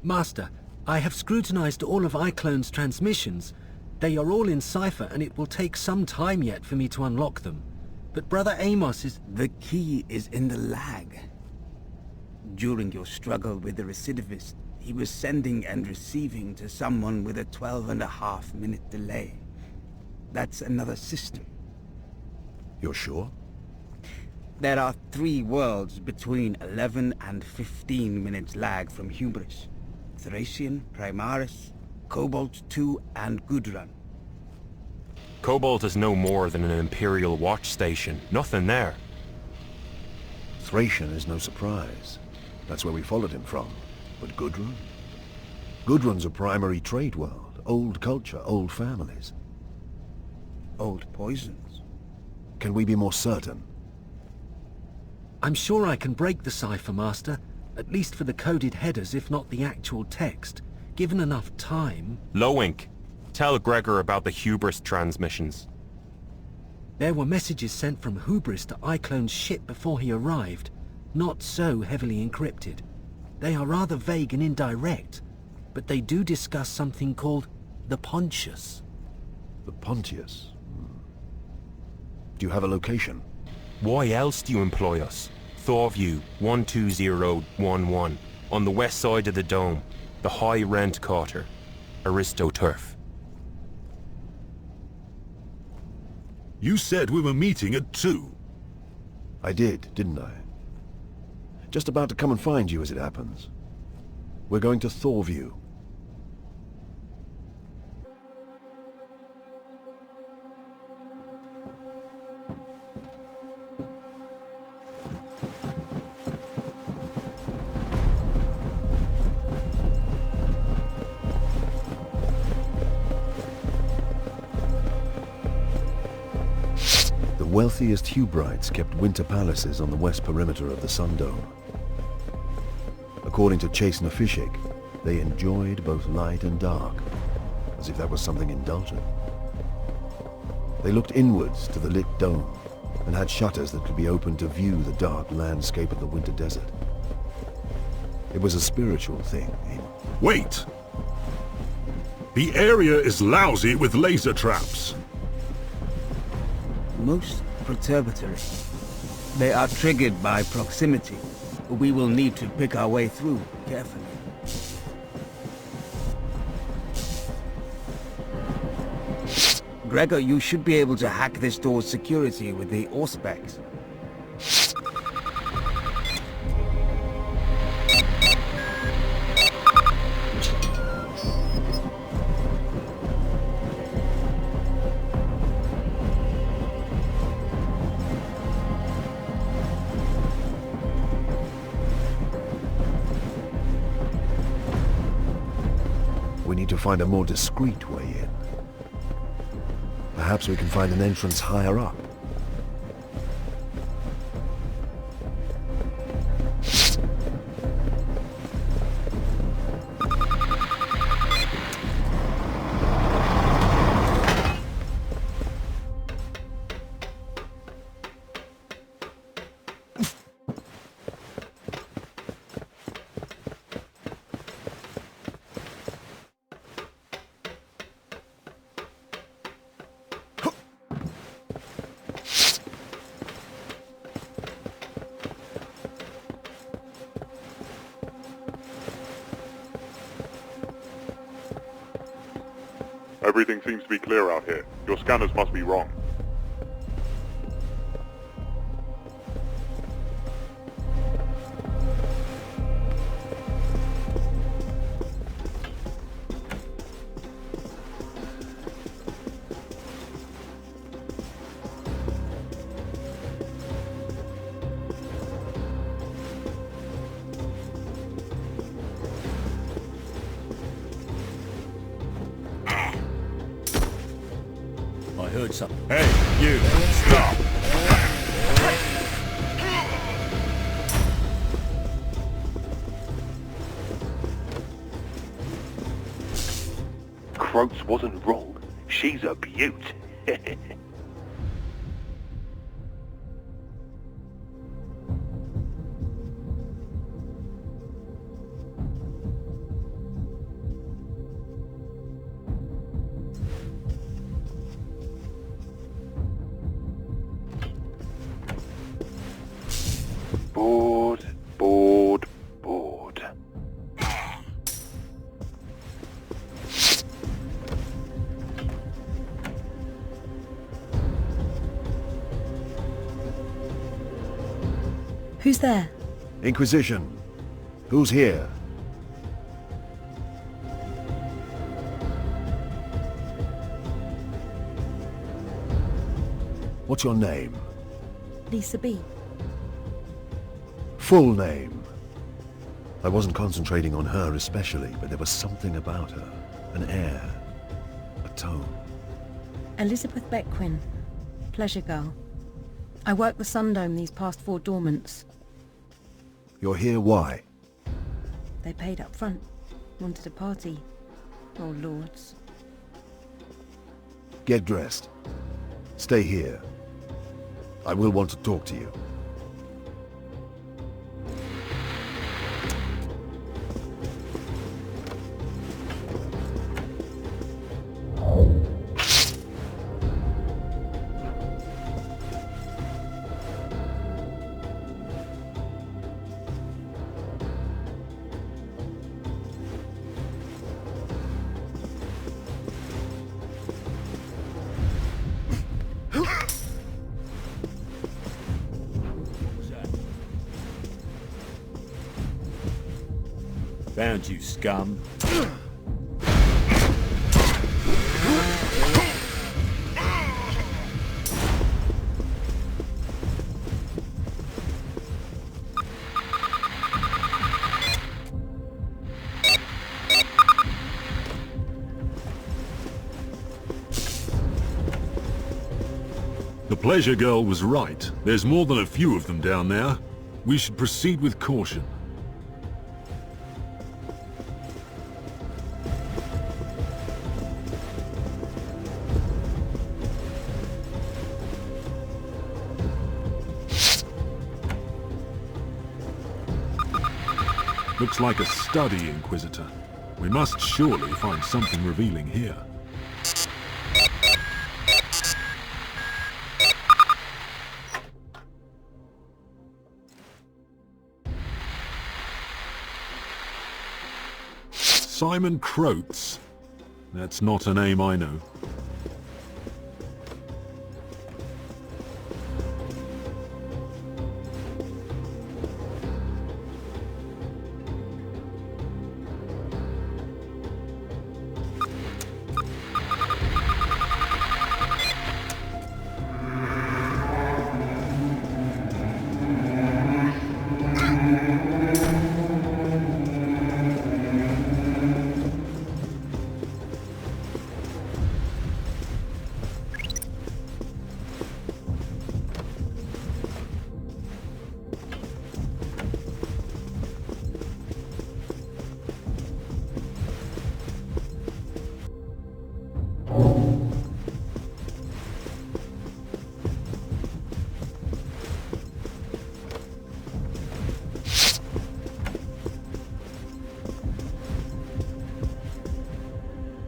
Master, I have scrutinized all of iClone's transmissions. They are all in cipher, and it will take some time yet for me to unlock them. But Brother Amos is... The key is in the lag. During your struggle with the recidivist, he was sending and receiving to someone with a 12.5-minute delay. That's another system. You're sure? There are 3 worlds between 11 and 15 minutes lag from Hubris. Thracian, Primaris, Cobalt 2, and Gudrun. Cobalt is no more than an Imperial watch station. Nothing there. Thracian is no surprise. That's where we followed him from. But Gudrun? Gudrun's a primary trade world. Old culture, old families. Old poisons. Can we be more certain? I'm sure I can break the cipher, Master. At least for the coded headers, if not the actual text. Given enough time... Lowink, tell Gregor about the Hubris transmissions. There were messages sent from Hubris to iClone's ship before he arrived. Not so heavily encrypted. They are rather vague and indirect, but they do discuss something called the Pontius. The Pontius? Do you have a location? Why else do you employ us? Thorview, 12011, on the west side of the dome. The high rent quarter. Aristoturf. You said we were meeting at 2. I did, didn't I? Just about to come and find you as it happens. We're going to Thorview. The wealthiest Hubrites kept winter palaces on the west perimeter of the Sun Dome. According to Chase Nafishik, they enjoyed both light and dark, as if that was something indulgent. They looked inwards to the lit dome, and had shutters that could be opened to view the dark landscape of the winter desert. It was a spiritual thing, Wait! The area is lousy with laser traps. Most perturbatory. They are triggered by proximity. We will need to pick our way through carefully. Gregor, you should be able to hack this door's security with the Auspex. We need to find a more discreet way in. Perhaps we can find an entrance higher up. Everything seems to be clear out here. Your scanners must be wrong. I heard something. Hey, you! Stop! Croats wasn't wrong. She's a beaut. Who's there? Inquisition. Who's here? What's your name? Lisa B. Full name. I wasn't concentrating on her especially, but there was something about her. An air. A tone. Elizabeth Beckwin. Pleasure girl. I worked the Sundome these past 4 dormants. You're here why? They paid up front. Wanted a party. Oh, lords. Get dressed. Stay here. I will want to talk to you. Found you, scum. The Pleasure Girl was right. There's more than a few of them down there. We should proceed with caution. Looks like a study, Inquisitor. We must surely find something revealing here. Simon Croats. That's not a name I know.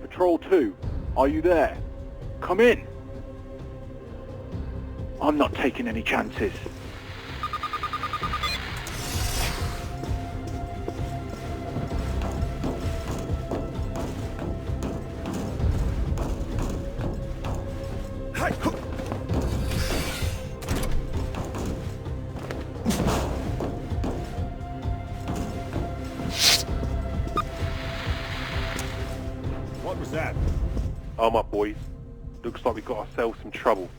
Patrol 2, are you there? Come in. I'm not taking any chances. What was that? Arm up, boys. Looks like we got ourselves some trouble.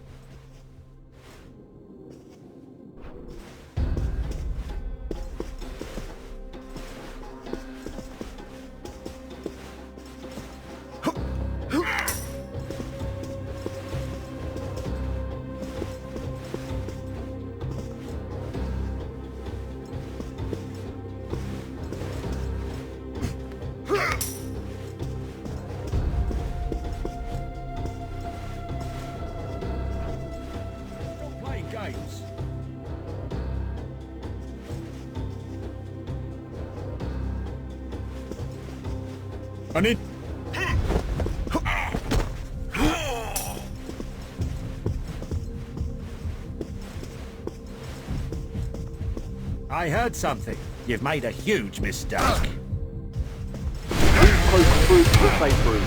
I need... I heard something. You've made a huge mistake. Please post through to the safe room.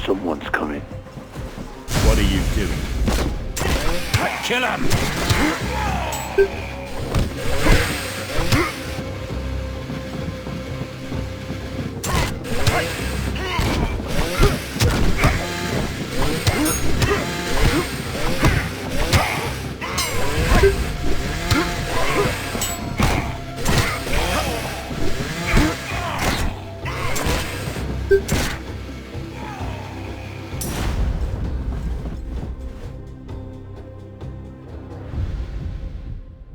Someone's coming. What are you doing? Kill him!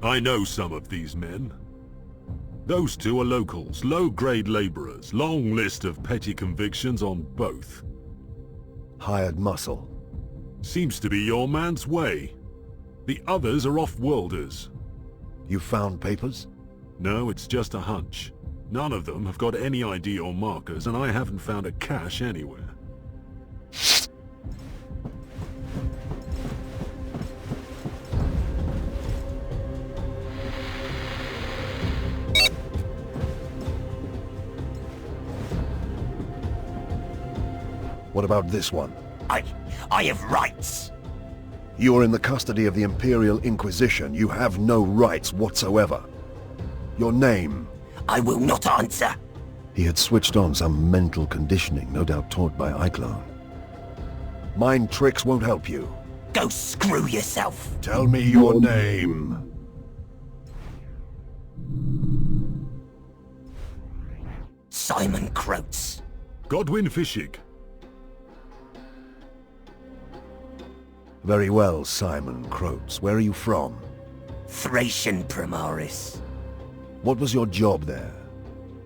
I know some of these men. Those two are locals, low-grade laborers. Long list of petty convictions on both. Hired muscle. Seems to be your man's way. The others are off-worlders. You found papers? No, it's just a hunch. None of them have got any ID or markers, and I haven't found a cache anywhere. What about this one? I have rights. You are in the custody of the Imperial Inquisition. You have no rights whatsoever. Your name? I will not answer. He had switched on some mental conditioning, no doubt taught by Iclone. Mind tricks won't help you. Go screw yourself. Tell me your name. Simon Croats. Godwin Fishig. Very well, Simon Croats. Where are you from? Thracian Primaris. What was your job there?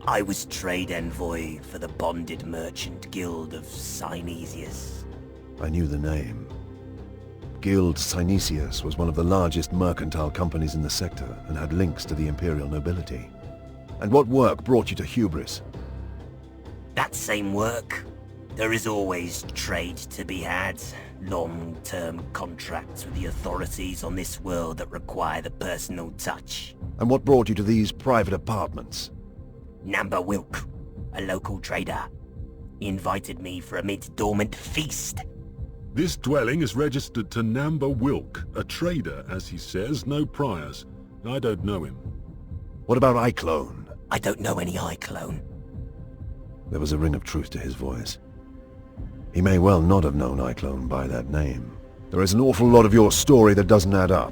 I was trade envoy for the bonded merchant guild of Synesius. I knew the name. Guild Synesius was one of the largest mercantile companies in the sector and had links to the Imperial nobility. And what work brought you to Hubris? That same work. There is always trade to be had. Long-term contracts with the authorities on this world that require the personal touch. And what brought you to these private apartments? Namba Wilk, a local trader. He invited me for a mid-dormant feast. This dwelling is registered to Namba Wilk, a trader, as he says, no priors. I don't know him. What about Iclone? I don't know any Iclone. There was a ring of truth to his voice. He may well not have known Iclone by that name. There is an awful lot of your story that doesn't add up.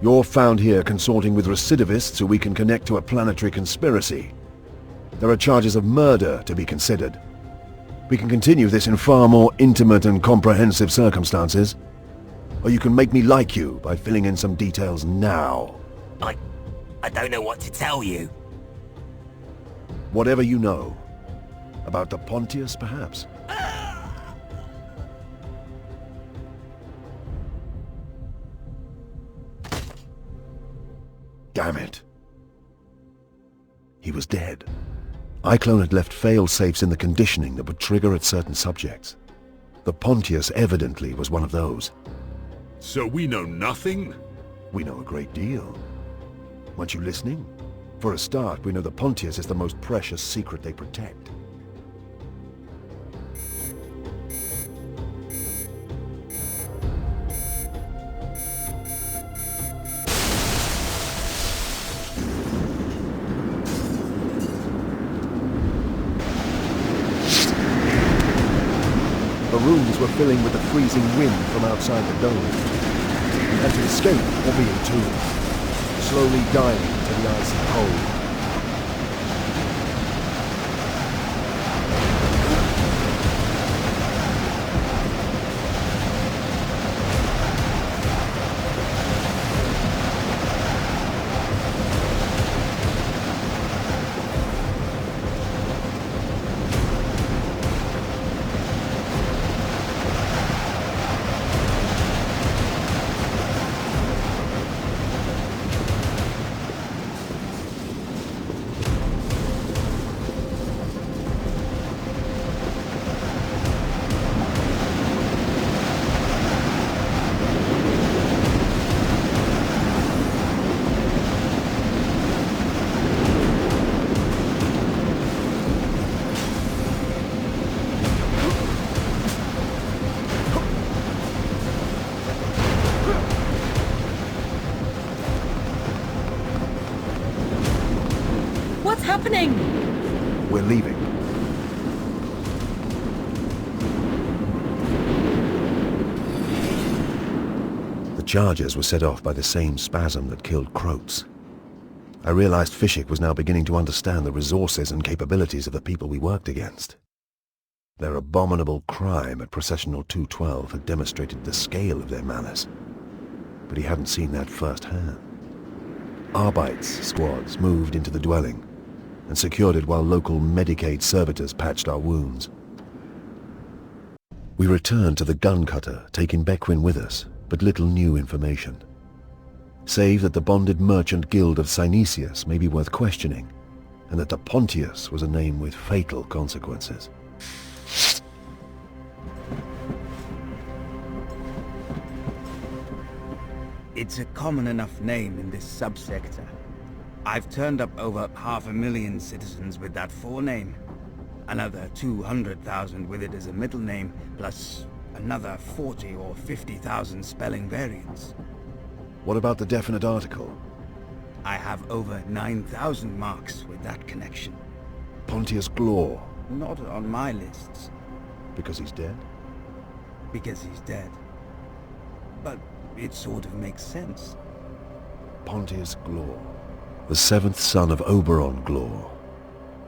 You're found here consorting with recidivists who we can connect to a planetary conspiracy. There are charges of murder to be considered. We can continue this in far more intimate and comprehensive circumstances. Or you can make me like you by filling in some details now. I don't know what to tell you. Whatever you know. About the Pontius, perhaps? Damn it. He was dead. Iclone had left fail-safes in the conditioning that would trigger at certain subjects. The Pontius evidently was one of those. So we know nothing? We know a great deal. Weren't you listening? For a start, we know the Pontius is the most precious secret they protect. The rooms were filling with the freezing wind from outside the dome. We had to escape or be entombed, slowly dying to the icy cold. happening? We're leaving. The charges were set off by the same spasm that killed Kroats. I realized Fishik was now beginning to understand the resources and capabilities of the people we worked against. Their abominable crime at Processional 212 had demonstrated the scale of their malice, but he hadn't seen that firsthand. Arbeits squads moved into the dwelling and secured it while local Medicaid servitors patched our wounds. We returned to the gun cutter, taking Bequin with us, but little new information. Save that the bonded merchant guild of Synesius may be worth questioning, and that the Pontius was a name with fatal consequences. It's a common enough name in this subsector. I've turned up over 500,000 citizens with that forename. Another 200,000 with it as a middle name, plus another 40 or 50,000 spelling variants. What about the definite article? I have over 9,000 marks with that connection. Pontius Glor. Not on my lists. Because he's dead? Because he's dead. But it sort of makes sense. Pontius Glor. The seventh son of Oberon Glor.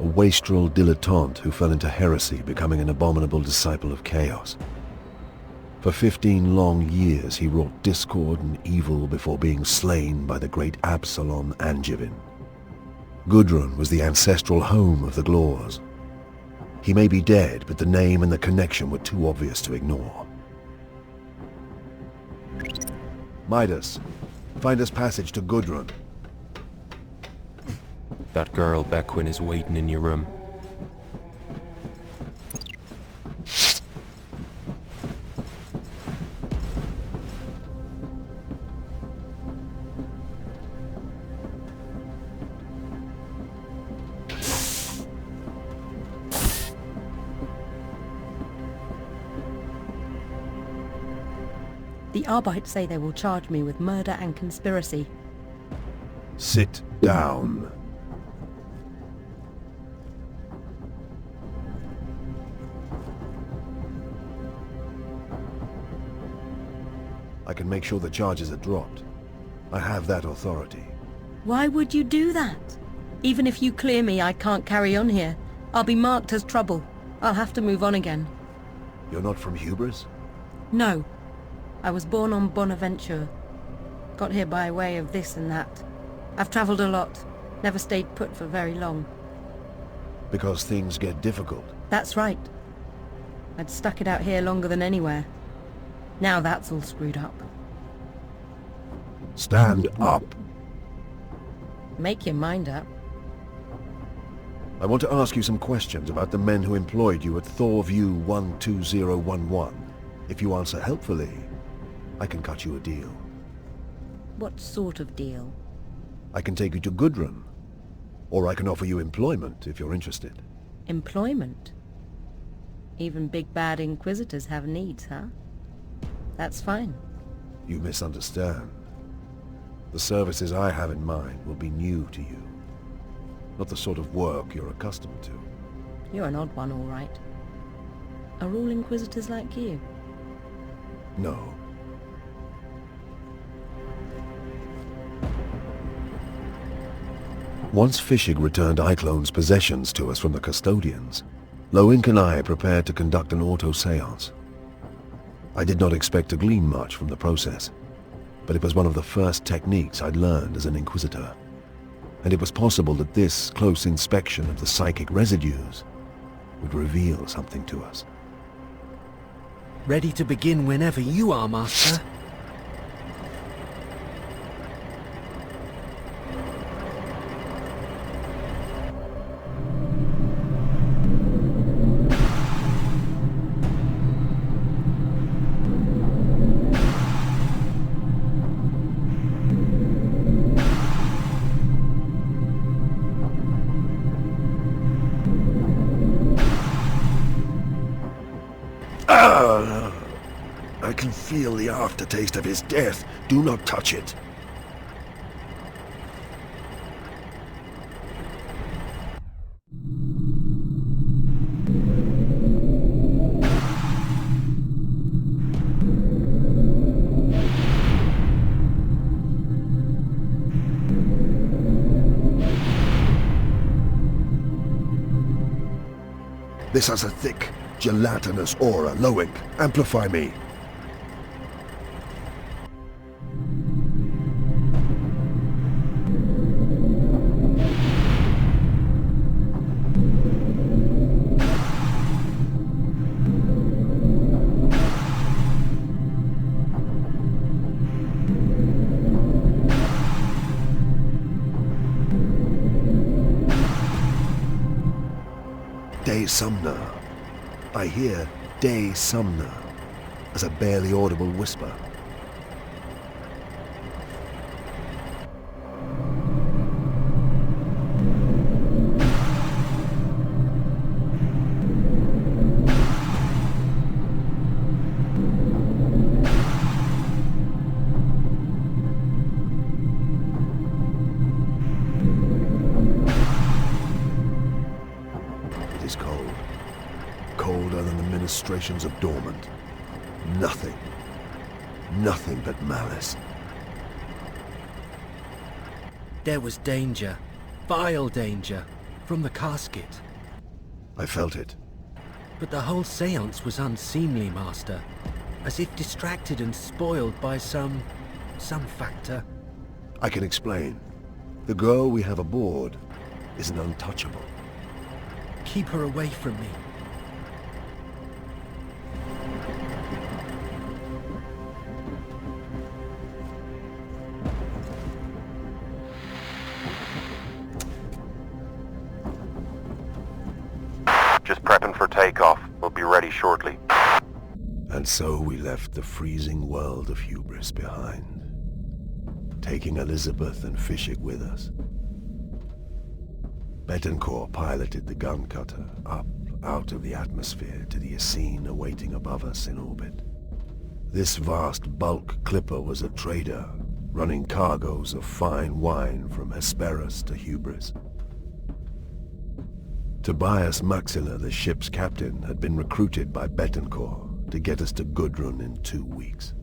A wastrel dilettante who fell into heresy, becoming an abominable disciple of chaos. For 15 long years he wrought discord and evil before being slain by the great Absalom Angevin. Gudrun was the ancestral home of the Glors. He may be dead, but the name and the connection were too obvious to ignore. Midas, find us passage to Gudrun. That girl Bequin is waiting in your room. The Arbeits say they will charge me with murder and conspiracy. Sit down. I can make sure the charges are dropped. I have that authority. Why would you do that? Even if you clear me, I can't carry on here. I'll be marked as trouble. I'll have to move on again. You're not from Hubris? No. I was born on Bonaventure. Got here by way of this and that. I've travelled a lot. Never stayed put for very long. Because things get difficult. That's right. I'd stuck it out here longer than anywhere. Now that's all screwed up. Stand up. Make your mind up. I want to ask you some questions about the men who employed you at Thor View 12011. If you answer helpfully, I can cut you a deal. What sort of deal? I can take you to Gudrun. Or I can offer you employment if you're interested. Employment? Even big bad Inquisitors have needs, huh? That's fine. You misunderstand. The services I have in mind will be new to you. Not the sort of work you're accustomed to. You're an odd one, all right. Are all Inquisitors like you? No. Once Fishig returned Eiclone's possessions to us from the custodians, Loink and I prepared to conduct an auto seance. I did not expect to glean much from the process, but it was one of the first techniques I'd learned as an Inquisitor, and it was possible that this close inspection of the psychic residues would reveal something to us. Ready to begin whenever you are, Master. I can feel the aftertaste of his death. Do not touch it. This has a thick, gelatinous aura. Lowick, amplify me. Sumner. I hear Day Sumner as a barely audible whisper. Of dormant. Nothing but malice. There was danger, vile danger, from the casket. I felt it. But the whole seance was unseemly, Master. As if distracted and spoiled by some factor. I can explain. The girl we have aboard is an untouchable. Keep her away from me. Just prepping for takeoff. We'll be ready shortly. And so we left the freezing world of Hubris behind, taking Elizabeth and Fishik with us. Betancourt piloted the gun cutter up out of the atmosphere to the Essene awaiting above us in orbit. This vast bulk clipper was a trader, running cargoes of fine wine from Hesperus to Hubris. Tobias Maxilla, the ship's captain, had been recruited by Betancourt to get us to Gudrun in 2 weeks.